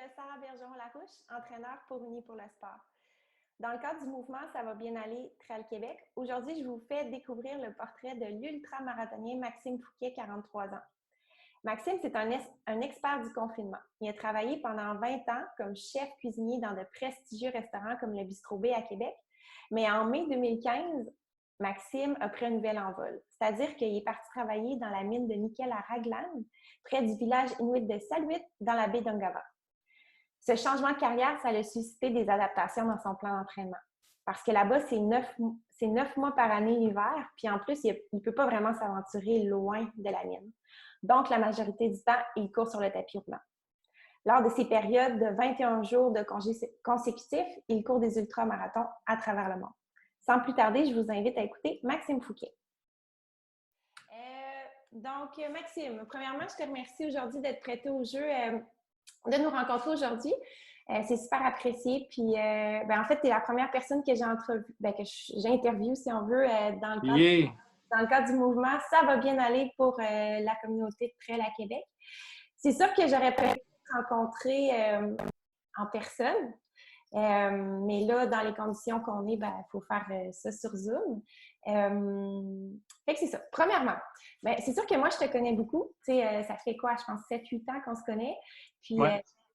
m'appelle Sarah Bergeron-Larouche, entraîneur pour Unis pour le sport. Dans le cadre du mouvement Ça va bien aller Trail Québec, aujourd'hui, je vous fais découvrir le portrait de l'ultramarathonien Maxime Fouquet, 43 ans. Maxime, c'est un expert du confinement. Il a travaillé pendant 20 ans comme chef cuisinier dans de prestigieux restaurants comme le Bistrot B à Québec. Mais en mai 2015, Maxime a pris un nouvel envol. C'est-à-dire qu'il est parti travailler dans la mine de nickel à Raglan, près du village inuit de Saluit, dans la baie d'Ungava. Ce changement de carrière, ça a suscité des adaptations dans son plan d'entraînement. Parce que là-bas, c'est 9 mois par année l'hiver, puis en plus, il ne peut pas vraiment s'aventurer loin de la mine. Donc, la majorité du temps, il court sur le tapis roulant. Lors de ces périodes de 21 jours de congés consécutifs, il court des ultramarathons à travers le monde. Sans plus tarder, je vous invite à écouter Maxime Fouquet. Maxime, premièrement, je te remercie aujourd'hui d'être prêté au jeu, de nous rencontrer aujourd'hui. C'est super apprécié. Puis, en fait, tu es la première personne que j'interviewe, si on veut, dans le cadre du mouvement. Ça va bien aller pour la communauté de Trail à Québec. C'est sûr que j'aurais préféré te rencontrer en personne. Mais là, dans les conditions qu'on est, il faut faire ça sur Zoom. Fait que c'est ça. Premièrement, c'est sûr que moi, je te connais beaucoup. Ça fait quoi? Je pense 7-8 ans qu'on se connaît. Puis,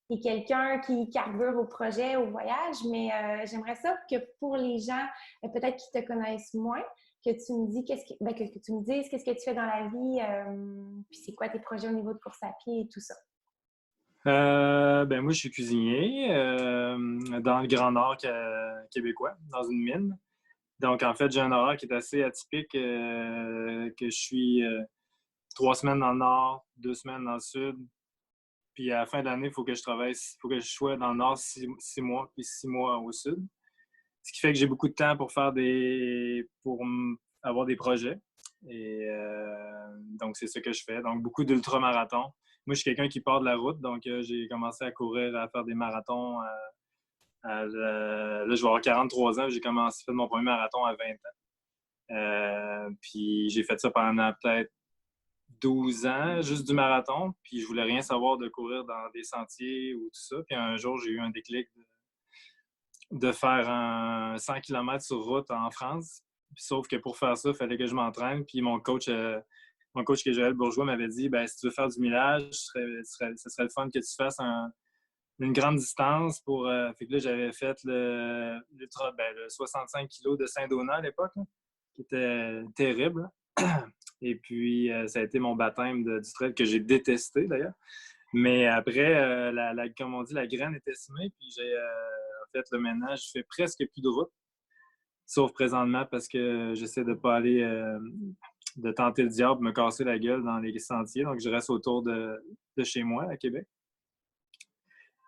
tu es quelqu'un qui carbure au projet, au voyage, mais j'aimerais ça que pour les gens, peut-être qui te connaissent moins, que tu me dises que tu me dises qu'est-ce que tu fais dans la vie, puis c'est quoi tes projets au niveau de course à pied et tout ça. Moi, je suis cuisinier dans le Grand Nord québécois, dans une mine. Donc, en fait, j'ai un horaire qui est assez atypique, que je suis 3 semaines dans le Nord, 2 semaines dans le Sud. Puis à la fin de l'année, il faut que je travaille, il faut que je sois dans le Nord 6 mois, puis 6 mois au Sud. Ce qui fait que j'ai beaucoup de temps pour avoir des projets. Et donc, c'est ce que je fais. Donc, beaucoup d'ultramarathons. Moi, je suis quelqu'un qui part de la route, donc j'ai commencé à courir, à faire des marathons. Là, je vais avoir 43 ans, j'ai commencé à faire mon premier marathon à 20 ans. Puis j'ai fait ça pendant peut-être 12 ans, juste du marathon. Puis je voulais rien savoir de courir dans des sentiers ou tout ça. Puis un jour, j'ai eu un déclic de faire un 100 km sur route en France. Sauf que pour faire ça, il fallait que je m'entraîne. Puis mon coach qui est Joël Bourgeois, m'avait dit si tu veux faire du millage, ce serait le fun que tu fasses une grande distance. Fait que là, j'avais fait le 65 kg de Saint-Donat à l'époque, là, qui était terrible. Et puis, ça a été mon baptême du trail que j'ai détesté d'ailleurs. Mais après, comme on dit, la graine était semée. Puis j'ai fait le ménage. Je fais presque plus de route, sauf présentement parce que j'essaie de ne pas aller de tenter le diable, me casser la gueule dans les sentiers. Donc, je reste autour de chez moi, à Québec.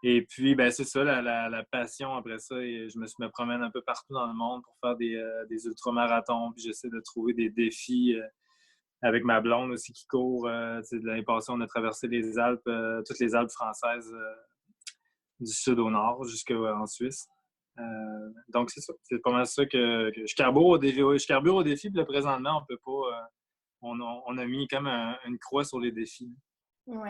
Et puis, c'est ça, la passion après ça. Et je me promène un peu partout dans le monde pour faire des ultramarathons. Puis, j'essaie de trouver des défis avec ma blonde aussi qui court. L'année passée, on a traversé les Alpes, toutes les Alpes françaises du sud au nord jusqu'en Suisse. Donc, c'est ça. C'est pas mal ça que je carbure au défi. Je carbure au défi, puis là, présentement, on peut pas... on a mis comme une croix sur les défis. Oui.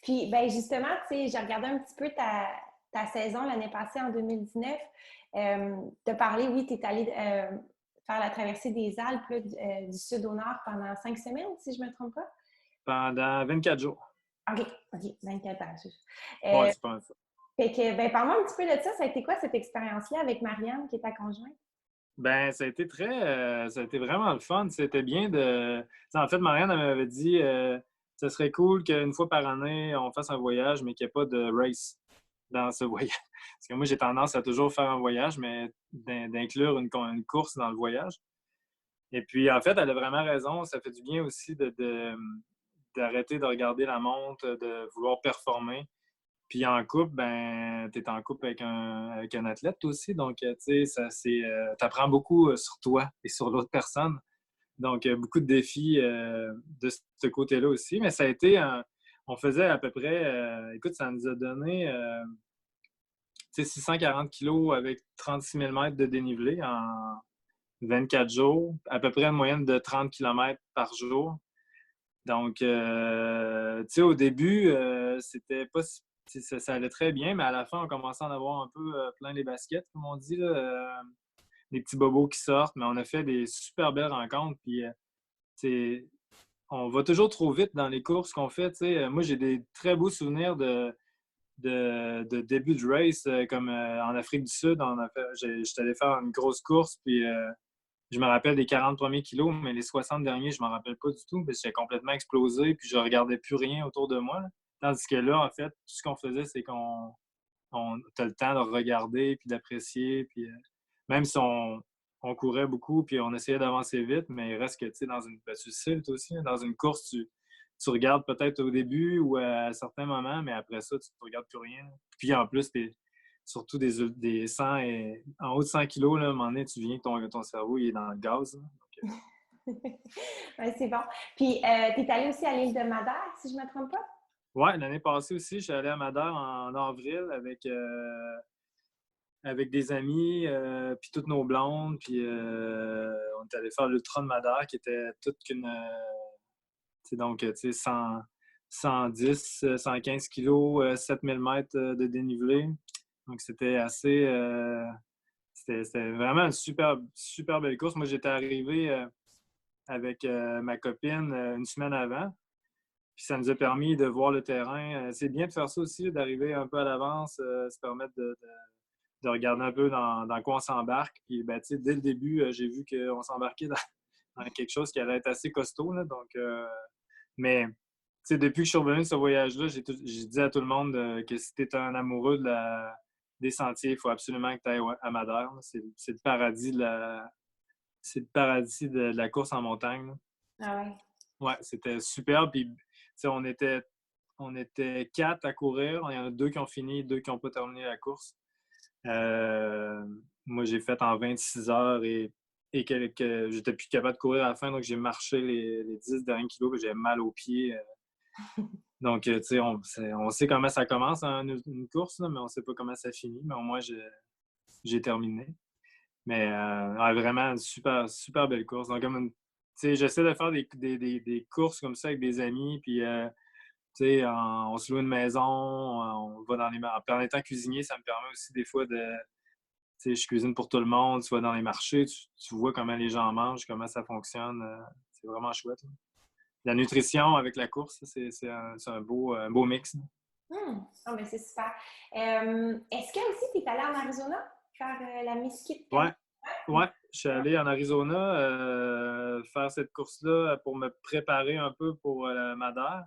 Puis, justement, tu sais, j'ai regardé un petit peu ta saison l'année passée, en 2019. Tu as parlé, oui, tu es allé faire la traversée des Alpes là, du sud au nord pendant 5 semaines, si je ne me trompe pas. Pendant 24 jours. OK, 24 heures. Oui, c'est pas ça. Fait que, parle-moi un petit peu de ça. Ça a été quoi cette expérience-là avec Marianne, qui est ta conjointe? Ça a été ça a été vraiment le fun. C'était bien de... En fait, Marianne, elle m'avait dit ce serait cool qu'une fois par année, on fasse un voyage, mais qu'il n'y ait pas de race dans ce voyage. Parce que moi, j'ai tendance à toujours faire un voyage, mais d'inclure une course dans le voyage. Et puis, en fait, elle a vraiment raison. Ça fait du bien aussi d'arrêter de regarder la montre, de vouloir performer. Puis en couple, tu es en couple avec un athlète aussi. Donc, tu sais, t'apprends beaucoup sur toi et sur l'autre personne. Donc, beaucoup de défis de ce côté-là aussi. Mais ça a été, on faisait à peu près, écoute, ça nous a donné 640 kilos avec 36 000 mètres de dénivelé en 24 jours, à peu près une moyenne de 30 km par jour. Donc, tu sais, au début, c'était pas ça allait très bien, mais à la fin, on commençait à en avoir un peu plein les baskets, comme on dit, là, des petits bobos qui sortent, mais on a fait des super belles rencontres. Puis, on va toujours trop vite dans les courses qu'on fait. Moi, j'ai des très beaux souvenirs de début de race, comme en Afrique du Sud. J'étais allé faire une grosse course, puis je me rappelle des 40 premiers kilos, mais les 60 derniers, je ne m'en rappelle pas du tout, parce que j'étais complètement explosé, puis je ne regardais plus rien autour de moi, là. Tandis que là, en fait, tout ce qu'on faisait, c'est t'as le temps de regarder, puis d'apprécier, puis même si on courait beaucoup, puis on essayait d'avancer vite, mais il reste que, tu sais, tu le sais, toi aussi, hein, dans une course, tu regardes peut-être au début ou à certains moments, mais après ça, tu ne regardes plus rien. Puis en plus, surtout des 100 en haut de 100 kilos, là, à un moment donné, tu viens que ton cerveau il est dans le gaz. Ouais, c'est bon. Puis, tu es allé aussi à l'île de Madère, si je ne me trompe pas? Oui, l'année passée aussi, je suis allé à Madère en avril avec des amis, puis toutes nos blondes, puis on est allé faire l'Ultra de Madère, qui était toute qu'une... donc, tu sais, 110, 115 kilos, 7000 mètres de dénivelé. Donc, c'était assez... c'était vraiment une super, super belle course. Moi, j'étais arrivé avec ma copine une semaine avant. Puis ça nous a permis de voir le terrain. C'est bien de faire ça aussi, d'arriver un peu à l'avance, se permettre de regarder un peu dans quoi on s'embarque. Puis, ben, dès le début, j'ai vu qu'on s'embarquait dans quelque chose qui allait être assez costaud. Là, donc, mais depuis que je suis revenu de ce voyage-là, j'ai dit à tout le monde que si tu es un amoureux des sentiers, il faut absolument que tu ailles à Madère. C'est le paradis de la course en montagne, là. Ah ouais. Ouais, c'était superbe. Puis, on était 4 à courir. Il y en a 2 qui ont fini, 2 qui n'ont pas terminé la course. Moi, j'ai fait en 26 heures et j'étais plus capable de courir à la fin, donc j'ai marché les 10 derniers kilos, que j'avais mal aux pieds. Donc, tu sais, on sait comment ça commence, hein, une course, là, mais on ne sait pas comment ça finit. Mais au moins, j'ai terminé. Mais vraiment, une super, super belle course. Donc, j'essaie de faire des courses comme ça avec des amis, puis on se loue une maison, on va dans les marchés. En étant cuisinier, ça me permet aussi des fois je cuisine pour tout le monde, tu vas dans les marchés, tu vois comment les gens mangent, comment ça fonctionne. C'est vraiment chouette, là. La nutrition avec la course, c'est un beau mix. Oh, mais c'est super. Est-ce que aussi tu es allé en Arizona faire la Mesquite? Ouais, je suis allé en Arizona faire cette course-là pour me préparer un peu pour la Madère.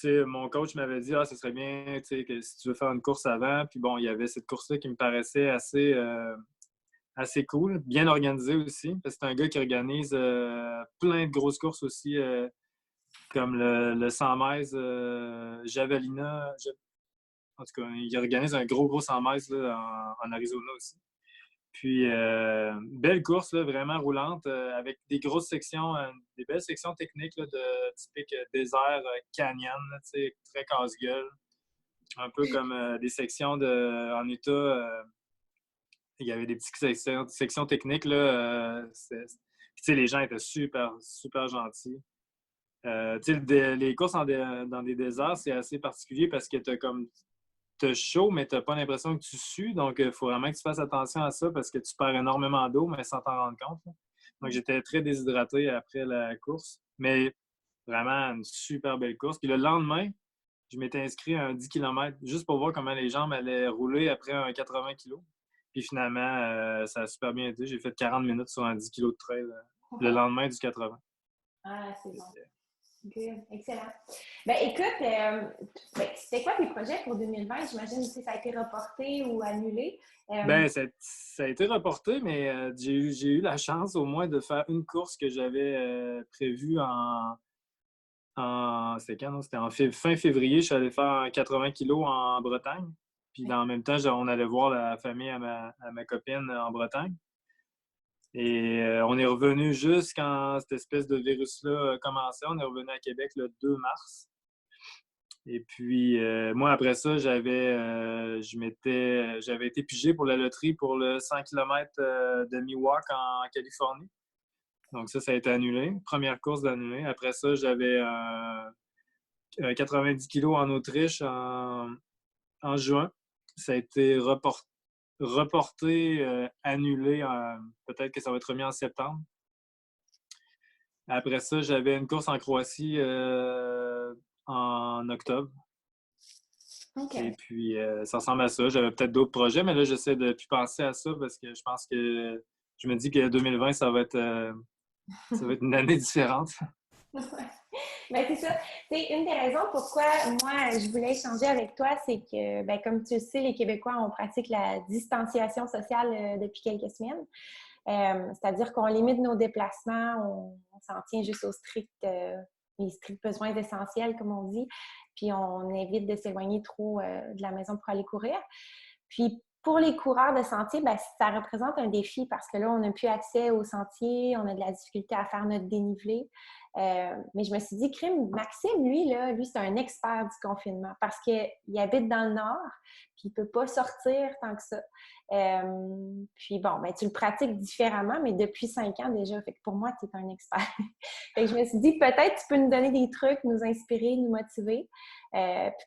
Mon coach m'avait dit ce serait bien que si tu veux faire une course avant. Puis bon, il y avait cette course-là qui me paraissait assez cool, bien organisée aussi. Parce que c'est un gars qui organise plein de grosses courses aussi, comme le 100 mètres Javelina. En tout cas, il organise un gros 100 mètres là, en Arizona aussi. Puis, belle course, là, vraiment roulante, avec des grosses sections, des belles sections techniques là, de typique désert, canyon, là, très casse-gueule. Un peu comme des sections en Utah. Il y avait des petites sections techniques. Là, les gens étaient super, super gentils. Les courses dans des déserts, c'est assez particulier parce que t'as chaud, mais t'as pas l'impression que tu sues. Donc, il faut vraiment que tu fasses attention à ça parce que tu perds énormément d'eau, mais sans t'en rendre compte, là. Donc, j'étais très déshydraté après la course. Mais vraiment, une super belle course. Puis le lendemain, je m'étais inscrit à un 10 km juste pour voir comment les jambes allaient rouler après un 80 kg. Puis finalement, ça a super bien été. J'ai fait 40 minutes sur un 10 kg de trail le lendemain du 80. Ah, c'est bon. Good. Excellent. Ben, écoute, c'était quoi tes projets pour 2020? J'imagine que ça a été reporté ou annulé. Ben, ça a été reporté, mais j'ai eu la chance au moins de faire une course que j'avais prévue c'était quand, non? C'était fin février. Je suis allé faire 80 kilos en Bretagne. Puis en même temps, on allait voir la famille à ma copine en Bretagne. Et on est revenu juste quand cette espèce de virus-là a commencé. On est revenu à Québec le 2 mars. Et puis, moi, après ça, j'avais été pigé pour la loterie pour le 100 km de Miwok en Californie. Donc ça a été annulé. Première course d'annulé. Après ça, j'avais 90 kilos en Autriche en juin. Ça a été reporté, annulé. Peut-être que ça va être remis en septembre. Après ça, j'avais une course en Croatie en octobre. OK. Et puis, ça ressemble à ça. J'avais peut-être d'autres projets, mais là, j'essaie de plus penser à ça parce que je pense que je me dis que 2020, ça va être une année différente. Ouais. Ben, c'est ça. C'est une des raisons pourquoi moi, je voulais échanger avec toi, c'est que, ben, comme tu le sais, les Québécois, on pratique la distanciation sociale depuis quelques semaines. C'est-à-dire qu'on limite nos déplacements, on s'en tient juste les stricts besoins essentiels, comme on dit, puis on évite de s'éloigner trop de la maison pour aller courir. Puis pour les coureurs de sentier, ben, ça représente un défi parce que là, on n'a plus accès aux sentiers, on a de la difficulté à faire notre dénivelé. Mais je me suis dit, Maxime, lui, c'est un expert du confinement parce qu'il habite dans le Nord, puis il ne peut pas sortir tant que ça. Puis bon, ben, tu le pratiques différemment, mais depuis 5 ans déjà. Fait que pour moi, tu es un expert. Fait que je me suis dit, peut-être tu peux nous donner des trucs, nous inspirer, nous motiver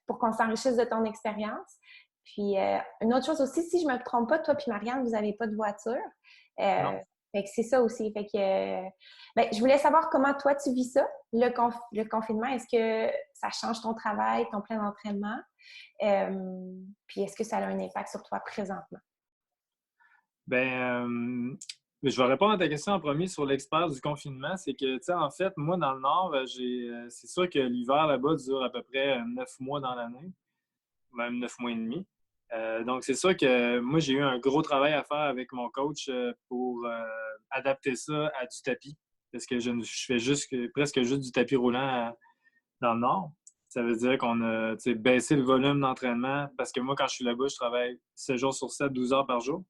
pour qu'on s'enrichisse de ton expérience. Puis une autre chose aussi, si je ne me trompe pas, toi puis Marianne, vous n'avez pas de voiture. Non. Fait que c'est ça aussi. Fait que ben, je voulais savoir comment toi tu vis ça, le confinement. Est-ce que ça change ton travail, ton plan d'entraînement? Puis est-ce que ça a un impact sur toi présentement? Je vais répondre à ta question en premier sur l'expert du confinement. C'est que, tu sais, en fait, moi, dans le Nord, c'est sûr que l'hiver là-bas dure à peu près 9 mois dans l'année, même 9 mois et demi. Donc, c'est sûr que moi, j'ai eu un gros travail à faire avec mon coach pour adapter ça à du tapis. Parce que je fais presque juste du tapis roulant dans le Nord. Ça veut dire qu'on a baissé le volume d'entraînement parce que moi, quand je suis là-bas, je travaille 7 jours sur 7, 12 heures par jour.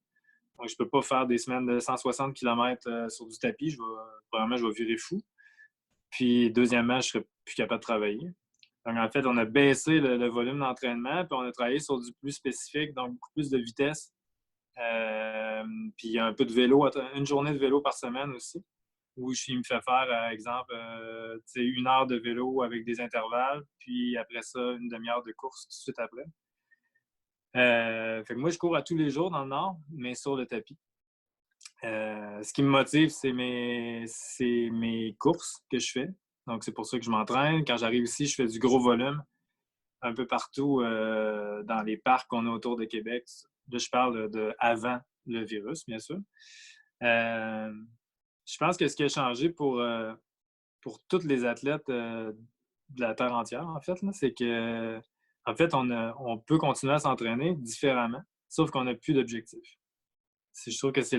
Donc, je ne peux pas faire des semaines de 160 km sur du tapis. Premièrement, je vais virer fou. Puis, deuxièmement, je ne serais plus capable de travailler. Donc, en fait, on a baissé le volume d'entraînement, puis on a travaillé sur du plus spécifique, donc beaucoup plus de vitesse. Puis, un peu de vélo, une journée de vélo par semaine aussi, où il me fait faire, par exemple, 1 heure de vélo avec des intervalles, puis après ça, une demi-heure de course tout de suite après. Fait que moi, je cours à tous les jours dans le Nord, mais sur le tapis. Ce qui me motive, c'est mes courses que je fais. Donc, c'est pour ça que je m'entraîne. Quand j'arrive ici, je fais du gros volume un peu partout dans les parcs qu'on a autour de Québec. Là, je parle de avant le virus, bien sûr. Je pense que ce qui a changé pour tous les athlètes de la Terre entière, en fait, c'est que en fait, on peut continuer à s'entraîner différemment, sauf qu'on n'a plus d'objectif. Je trouve que c'est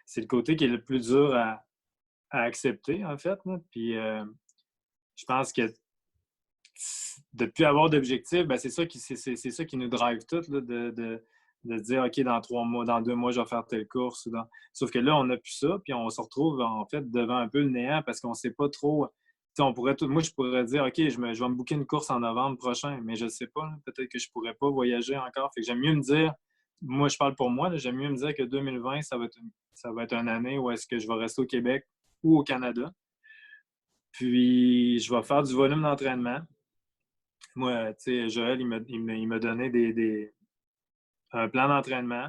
c'est le côté qui est le plus dur à accepter, en fait. Là. Puis je pense que de ne plus avoir d'objectif, ben, c'est ça qui nous drive tout, là, de dire OK, dans 3 mois, dans 2 mois, je vais faire telle course. Sauf que là, on n'a plus ça, puis on se retrouve en fait devant un peu le néant parce qu'on ne sait pas trop. Moi, je pourrais dire OK, je vais me booker une course en novembre prochain, mais je ne sais pas. Peut-être que je ne pourrais pas voyager encore. Fait que j'aime mieux me dire, moi, je parle pour moi, là, j'aime mieux me dire que 2020, ça va être une année où est-ce que je vais rester au Québec ou au Canada. Puis, je vais faire du volume d'entraînement. Moi, tu sais, Joël, il m'a donné un plan d'entraînement.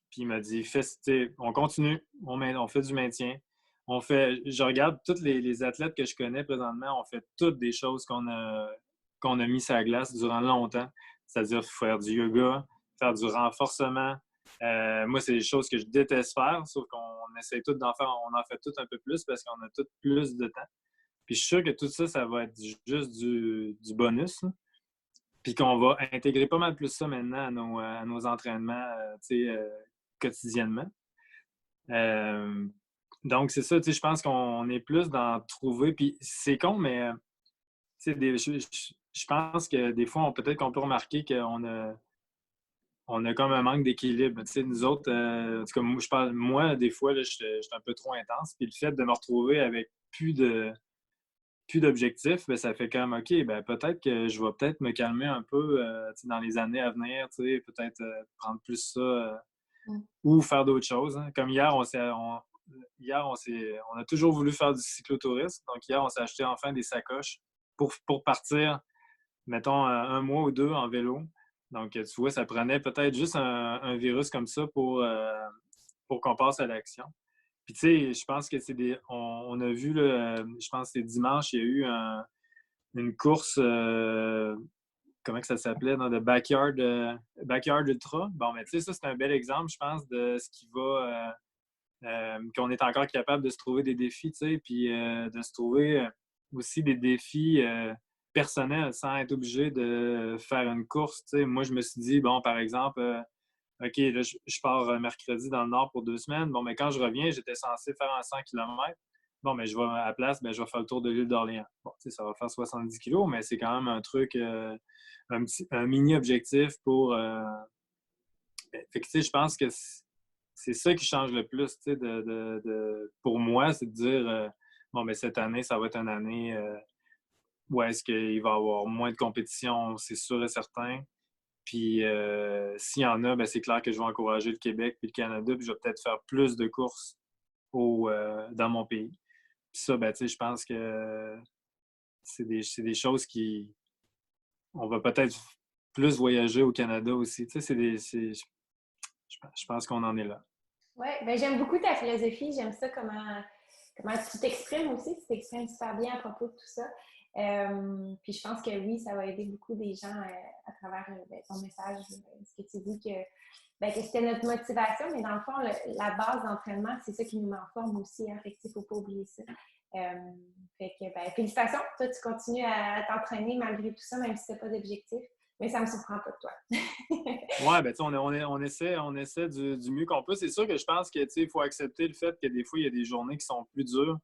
Puis il m'a dit, on continue, on fait du maintien. Je regarde tous les athlètes que je connais présentement, on fait toutes des choses qu'on a mis sur la glace durant longtemps. C'est-à-dire faire du yoga, faire du renforcement. Moi, c'est des choses que je déteste faire, sauf qu'on essaie tout d'en faire, on en fait tout un peu plus parce qu'on a tout plus de temps. Puis je suis sûr que tout ça, ça va être juste du bonus. Là. Puis qu'on va intégrer pas mal plus ça maintenant à nos entraînements quotidiennement. Donc, c'est ça, je pense qu'on est plus dans trouver. Puis c'est con, mais je pense que des fois, peut-être qu'on peut remarquer on a comme un manque d'équilibre. Nous autres, en tout cas, moi, des fois, je suis un peu trop intense. Puis le fait de me retrouver avec plus d'objectifs, ben, ça fait comme OK, ben, peut-être que je vais peut-être me calmer un peu dans les années à venir, peut-être prendre plus ça ou faire d'autres choses. Hein. Comme hier, on a toujours voulu faire du cyclotourisme. Donc hier, on s'est acheté enfin des sacoches pour partir mettons, un mois ou deux en vélo. Donc, tu vois, ça prenait peut-être juste un virus comme ça pour qu'on passe à l'action. Puis, tu sais, je pense que c'est des. On a vu, là, je pense que c'est dimanche, il y a eu une course, comment que ça s'appelait, dans le Backyard Ultra. Bon, mais tu sais, ça, c'est un bel exemple, je pense, de ce qui va. Qu'on est encore capable de se trouver des défis, tu sais, puis de se trouver aussi des défis personnels sans être obligé de faire une course, tu sais. Moi, je me suis dit, bon, par exemple, OK, là, je pars mercredi dans le Nord pour 2 semaines. Bon, mais quand je reviens, j'étais censé faire un 100 km. Bon, mais je vais à la place, ben, je vais faire le tour de l'île d'Orléans. Bon, tu sais, ça va faire 70 kilos, mais c'est quand même un truc, un mini-objectif pour. Fait que, tu sais, je pense que c'est ça qui change le plus, tu sais, pour moi, c'est de dire, bon, mais cette année, ça va être une année où est-ce qu'il va y avoir moins de compétition, c'est sûr et certain. Puis s'il y en a, ben, c'est clair que je vais encourager le Québec puis le Canada, puis je vais peut-être faire plus de courses dans mon pays. Puis ça, ben, tu sais, je pense que c'est des choses qui. On va peut-être plus voyager au Canada aussi. Tu sais, je pense qu'on en est là. Oui, ben j'aime beaucoup ta philosophie. J'aime ça comment tu t'exprimes aussi. Tu t'exprimes super bien à propos de tout ça. Puis je pense que oui, ça va aider beaucoup des gens à travers ben, ton message, ce que tu dis que c'était notre motivation, mais dans le fond, la base d'entraînement, c'est ça qui nous met en forme aussi. Hein, fait que, il ne faut pas oublier ça. Fait que, ben, félicitations. Toi, tu continues à t'entraîner malgré tout ça, même si tu n'as pas d'objectif. Mais ça ne me surprend pas de toi. Ouais, ben, tu sais, on essaie du mieux qu'on peut. C'est sûr que je pense que, tu sais, il faut accepter le fait que des fois, il y a des journées qui sont plus dures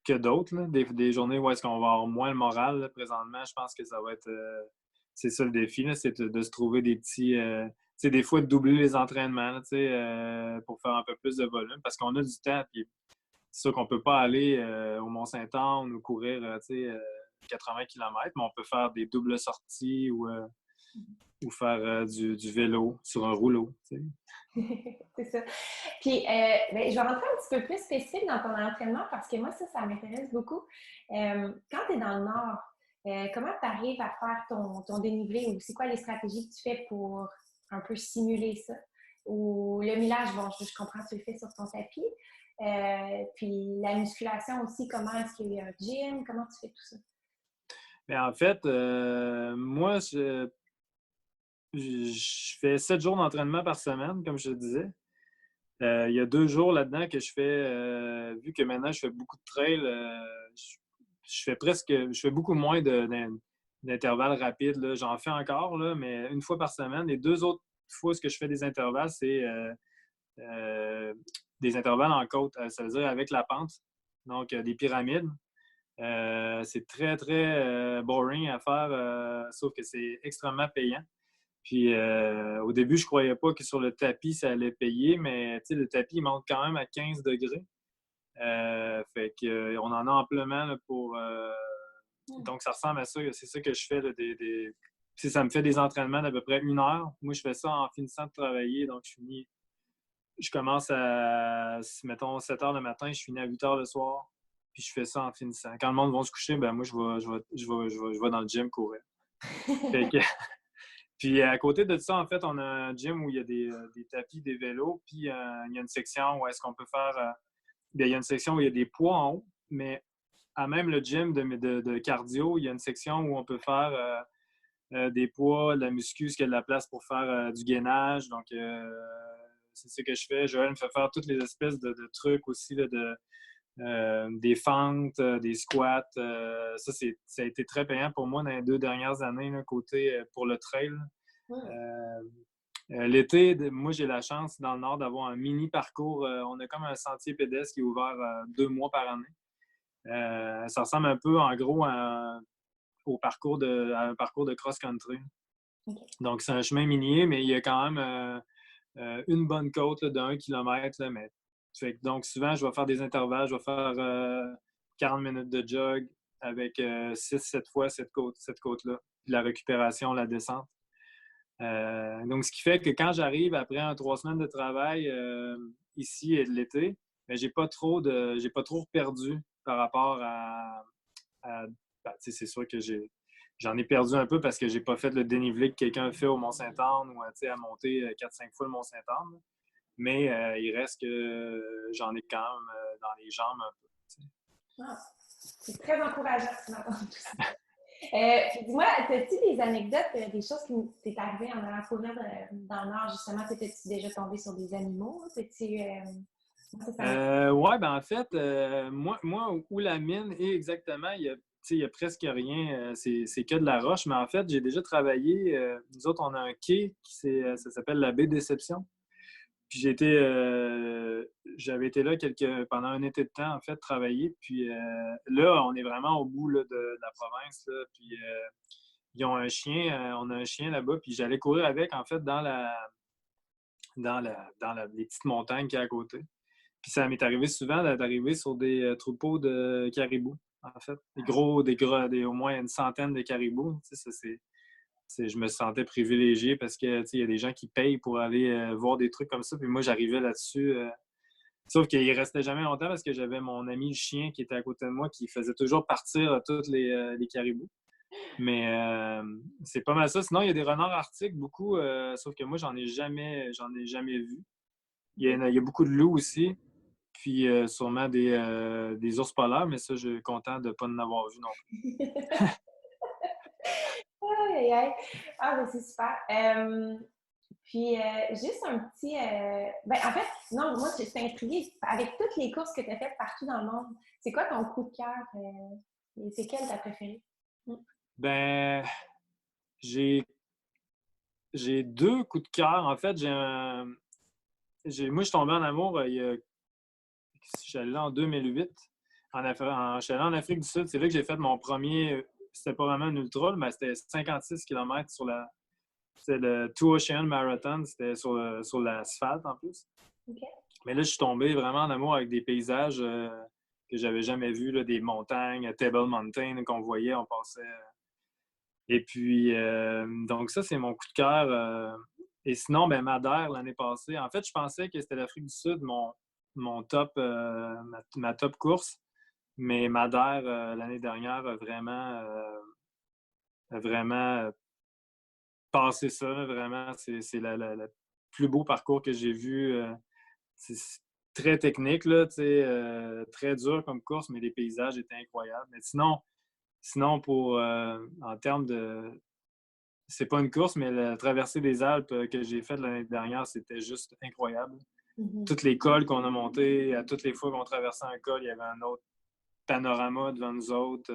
que d'autres, là. Des journées où est-ce qu'on va avoir moins le moral, là, présentement. Je pense que ça va être, c'est ça le défi, là, c'est de se trouver des petits, tu sais, des fois, de doubler les entraînements, là, tu sais, pour faire un peu plus de volume, parce qu'on a du temps, puis c'est sûr qu'on peut pas aller au Mont-Saint-Anne ou courir, tu sais, 80 km, mais on peut faire des doubles sorties ou faire du vélo sur un rouleau, tu sais. C'est ça. Puis, ben, je vais rentrer un petit peu plus spécifique dans ton entraînement parce que moi, ça m'intéresse beaucoup. Quand tu es dans le Nord, comment tu arrives à faire ton dénivelé ou c'est quoi les stratégies que tu fais pour un peu simuler ça? Ou le millage, bon, je comprends, tu le fais sur ton tapis. Puis la musculation aussi, comment est-ce qu'il y a un gym? Comment tu fais tout ça? Mais en fait, moi, je fais 7 jours d'entraînement par semaine, comme je te disais. Il y a 2 jours là-dedans que je fais, vu que maintenant je fais beaucoup de trail, je fais beaucoup moins d'intervalles rapides, là. J'en fais encore, là, mais une fois par semaine. Les 2 autres fois ce que je fais des intervalles, c'est euh, des intervalles en côte, ça veut dire avec la pente, donc des pyramides. C'est très, très boring à faire, sauf que c'est extrêmement payant. Puis au début, je croyais pas que sur le tapis, ça allait payer, mais le tapis il monte quand même à 15 degrés. Fait qu'on en a amplement là, pour. Donc, ça ressemble à ça. C'est ça que je fais. Là, ça me fait des entraînements d'à peu près 1 heure. Moi, je fais ça en finissant de travailler. Donc, je commence à, mettons, 7 heures le matin, je finis à 8 heures le soir. Puis je fais ça en finissant. Quand le monde va se coucher, ben moi, je vais dans le gym courir. Fait que, puis à côté de ça, en fait, on a un gym où il y a des tapis, des vélos, puis il y a une section où est-ce qu'on peut faire. Bien, il y a une section où il y a des poids en haut, mais à même le gym de cardio, il y a une section où on peut faire des poids, de la muscu, ce qu'il y a de la place pour faire du gainage. Donc, c'est ce que je fais. Joël me fait faire toutes les espèces de trucs aussi, là, des fentes, des squats. Ça a été très payant pour moi dans les 2 dernières années, là, côté pour le trail. Euh, L'été, moi, j'ai la chance dans le Nord d'avoir un mini parcours. On a comme un sentier pédestre qui est ouvert 2 mois par année. Ça ressemble un peu, en gros, à un parcours de cross-country. Okay. Donc, c'est un chemin minier, mais il y a quand même une bonne côte là, d'1 kilomètre. Là, mais... donc, souvent, je vais faire des intervalles. Je vais faire 40 minutes de jog avec 6-7 fois cette côte-là. Puis la récupération, la descente. Donc, ce qui fait que quand j'arrive après 3 semaines de travail ici et de l'été, ben, j'ai pas trop perdu par rapport à ben, c'est sûr que J'en ai perdu un peu parce que j'ai pas fait le dénivelé que quelqu'un fait au Mont-Saint-Anne ou à monter 4-5 fois le Mont-Saint-Anne. Mais il reste que j'en ai quand même dans les jambes un peu. Ah, c'est très encourageant ce matin, tout ça. Puis dis-moi, as-tu des anecdotes, des choses qui t'est arrivé en allant courir dans le Nord, justement? T'étais-tu déjà tombé sur des animaux? Ouais, ben en fait, moi, où la mine est exactement, il y a presque rien, c'est que de la roche, mais en fait, j'ai déjà travaillé, nous autres, on a un quai ça s'appelle la baie Déception. Puis j'avais été là pendant un été de temps, en fait, travailler. Puis là, on est vraiment au bout là, de la province. Là, puis ils ont un chien, on a un chien là-bas. Puis j'allais courir avec, en fait, les petites montagnes qui est à côté. Puis ça m'est arrivé souvent d'arriver sur des troupeaux de caribous, en fait. Au moins une centaine de caribous. Tu sais, je me sentais privilégié parce que il y a des gens qui payent pour aller voir des trucs comme ça. Puis moi, j'arrivais là-dessus. Sauf qu'il restait jamais longtemps parce que j'avais mon ami le chien qui était à côté de moi qui faisait toujours partir tous les caribous. Mais c'est pas mal ça. Sinon, il y a des renards arctiques, beaucoup, sauf que moi, j'en ai jamais vu. Il y a beaucoup de loups aussi. Puis sûrement des ours polaires, mais ça, je suis content de ne pas en avoir vu non plus. Aïe, aïe, aïe. Ah, ben c'est super. Puis, juste un petit. Ben, en fait, non, moi, je suis intriguée. Avec toutes les courses que tu as faites partout dans le monde, c'est quoi ton coup de cœur? Et c'est quelle ta préférée? Ben, j'ai deux coups de cœur. En fait, moi, je suis tombé en amour je suis allé là en 2008. Je suis allé en Afrique du Sud. C'est là que j'ai fait mon premier. C'était pas vraiment un ultra, mais c'était 56 km c'était le Two Ocean Marathon. C'était sur l'asphalte en plus. Okay. Mais là, je suis tombé vraiment en amour avec des paysages que j'avais jamais vus, là, des montagnes, Table Mountain qu'on voyait, on passait. Et puis, donc ça, c'est mon coup de cœur. Et sinon, ben, Madère, l'année passée, en fait, je pensais que c'était l'Afrique du Sud, mon top, ma top course. Mais Madère, l'année dernière, a vraiment passé ça. Là, vraiment, c'est le plus beau parcours que j'ai vu. C'est très technique, là, très dur comme course, mais les paysages étaient incroyables. Mais sinon en termes de... C'est pas une course, mais la traversée des Alpes que j'ai faite l'année dernière, c'était juste incroyable. Mm-hmm. Toutes les cols qu'on a montés, à toutes les fois qu'on traversait un col, il y avait un autre panorama devant nous autres.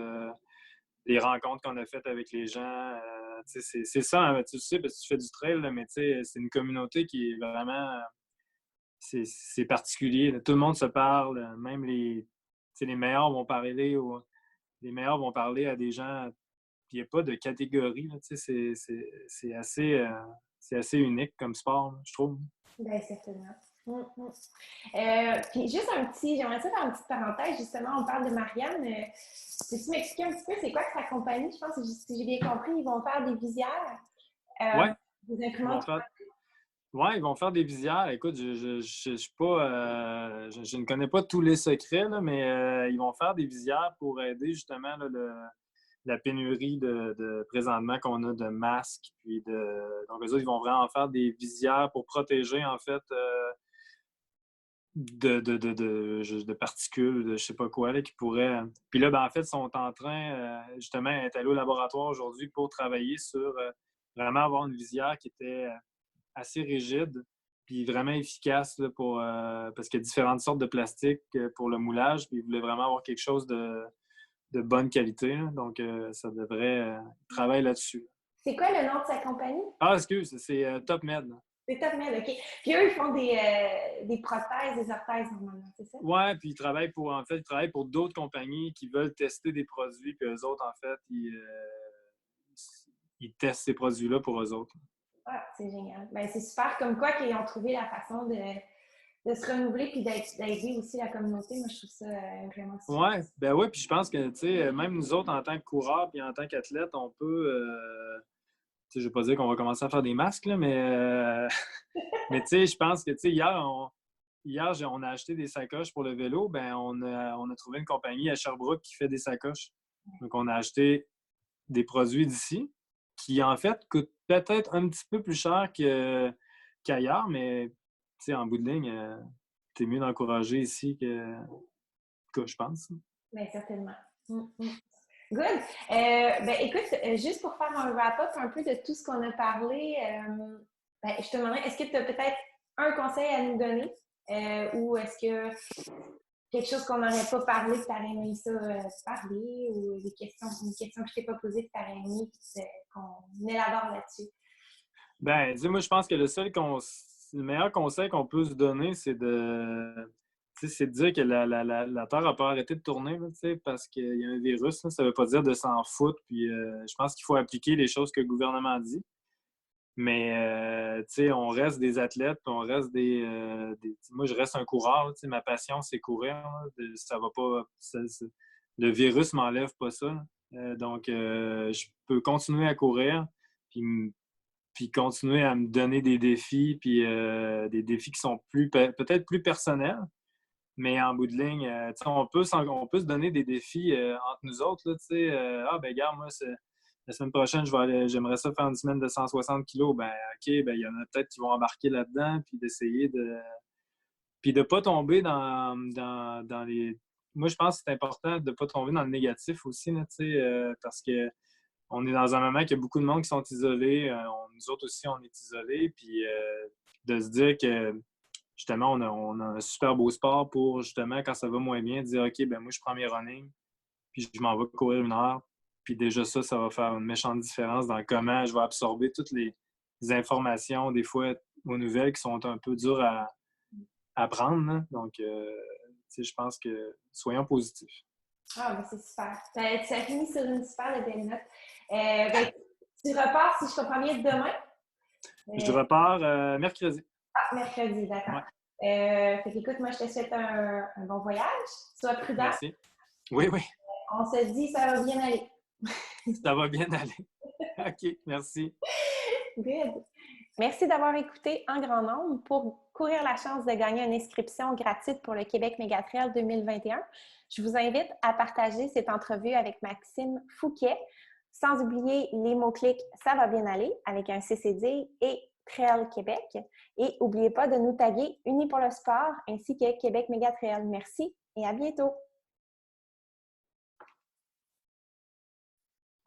Les rencontres qu'on a faites avec les gens. C'est ça, hein, tu sais, parce que tu fais du trail, là, mais c'est une communauté qui est vraiment... c'est particulier. Tout le monde se parle, même les meilleurs vont parler les meilleurs vont parler à des gens. Il n'y a pas de catégorie. C'est assez unique comme sport, là, je trouve. Bien, certainement. Puis juste j'aimerais ça faire une petite parenthèse, justement, on parle de Marianne. Peux-tu m'expliquer un petit peu c'est quoi que sa compagnie? Je pense que si j'ai bien compris, ils vont faire des visières. Oui, Des imprimantes. ils vont faire des visières. Écoute, je suis pas, je ne connais pas tous les secrets, là, mais ils vont faire des visières pour aider justement là, la pénurie présentement qu'on a de masques. Donc, eux autres, ils vont vraiment faire des visières pour protéger, en fait, de particules, de je sais pas quoi, là, qui pourraient... Puis là, ben, en fait, ils sont en train, justement, d'être allés au laboratoire aujourd'hui pour travailler sur vraiment avoir une visière qui était assez rigide puis vraiment efficace là, parce qu'il y a différentes sortes de plastique pour le moulage. Puis ils voulaient vraiment avoir quelque chose de bonne qualité. Là. Donc, ça devrait travailler là-dessus. C'est quoi le nom de sa compagnie? Ah, excuse, c'est TopMed. C'est TopMed, OK. Puis eux, ils font des prothèses, des orthèses normalement, c'est ça? Ouais, puis ils travaillent pour d'autres compagnies qui veulent tester des produits, puis eux autres, en fait, ils testent ces produits-là pour eux autres. Ah, c'est génial. Ben, c'est super comme quoi qu'ils ont trouvé la façon de se renouveler puis d'aider aussi la communauté. Moi, je trouve ça vraiment super. Ouais, ben oui, puis je pense que, tu sais, même nous autres, en tant que coureurs puis en tant qu'athlètes, on peut... je ne vais pas dire qu'on va commencer à faire des masques, là, mais tu sais, je pense que, tu sais, hier, on a acheté des sacoches pour le vélo. Ben, on a trouvé une compagnie à Sherbrooke qui fait des sacoches. Donc, on a acheté des produits d'ici qui, en fait, coûtent peut-être un petit peu plus cher qu'ailleurs, mais en bout de ligne, c'est mieux d'encourager ici que je pense. Bien, certainement. Good. Écoute, juste pour faire un wrap-up un peu de tout ce qu'on a parlé, je te demanderais, est-ce que tu as peut-être un conseil à nous donner ou est-ce que quelque chose qu'on n'aurait pas parlé, que tu aurais aimé ça parler ou une question que je ne t'ai pas posée, que tu aurais aimé qu'on élabore là-dessus? Ben, moi, je pense que le meilleur conseil qu'on peut se donner, c'est de dire que la Terre n'a pas arrêté de tourner, là, parce qu'il y a un virus. Là, ça ne veut pas dire de s'en foutre. Puis, je pense qu'il faut appliquer les choses que le gouvernement dit. Mais, on reste des athlètes, puis on reste moi, je reste un coureur. Ma passion, c'est courir. Là. Ça va pas... le virus ne m'enlève pas ça. Donc, je peux continuer à courir, puis continuer à me donner des défis, puis des défis qui sont peut-être plus personnels. Mais en bout de ligne, on peut se donner des défis entre nous autres. Là, regarde, moi, la semaine prochaine, j'aimerais ça faire une semaine de 160 kilos. Ben, OK, ben, il y en a peut-être qui vont embarquer là-dedans, puis d'essayer de. Puis de ne pas tomber dans les. Moi, je pense que c'est important de ne pas tomber dans le négatif aussi, là, parce que on est dans un moment qu'il y a beaucoup de monde qui sont isolés. Nous autres aussi, on est isolés. Puis de se dire que justement, on a un super beau sport pour justement, quand ça va moins bien, dire OK, ben moi, je prends mes running, puis je m'en vais courir 1 heure. Puis déjà, ça va faire une méchante différence dans comment je vais absorber toutes les informations, des fois, aux nouvelles qui sont un peu dures à prendre. Là. Donc, je pense que soyons positifs. Ah, ben c'est super. Tu as fini sur une super belle note. Tu repars, si je comprends bien, demain? Je repars mercredi. Ah, mercredi, d'accord. Ouais. Écoute, moi, je te souhaite un bon voyage. Sois prudent. Merci. Oui. On se dit, ça va bien aller. Ça va bien aller. OK, merci. Good. Merci d'avoir écouté en grand nombre. Pour courir la chance de gagner une inscription gratuite pour le Québec Mégatrail 2021, je vous invite à partager cette entrevue avec Maxime Fouquet, sans oublier les mots-clics « Ça va bien aller » avec un CCD et Trail Québec. Et n'oubliez pas de nous taguer Unis pour le sport ainsi que Québec Mégatrail. Merci et à bientôt!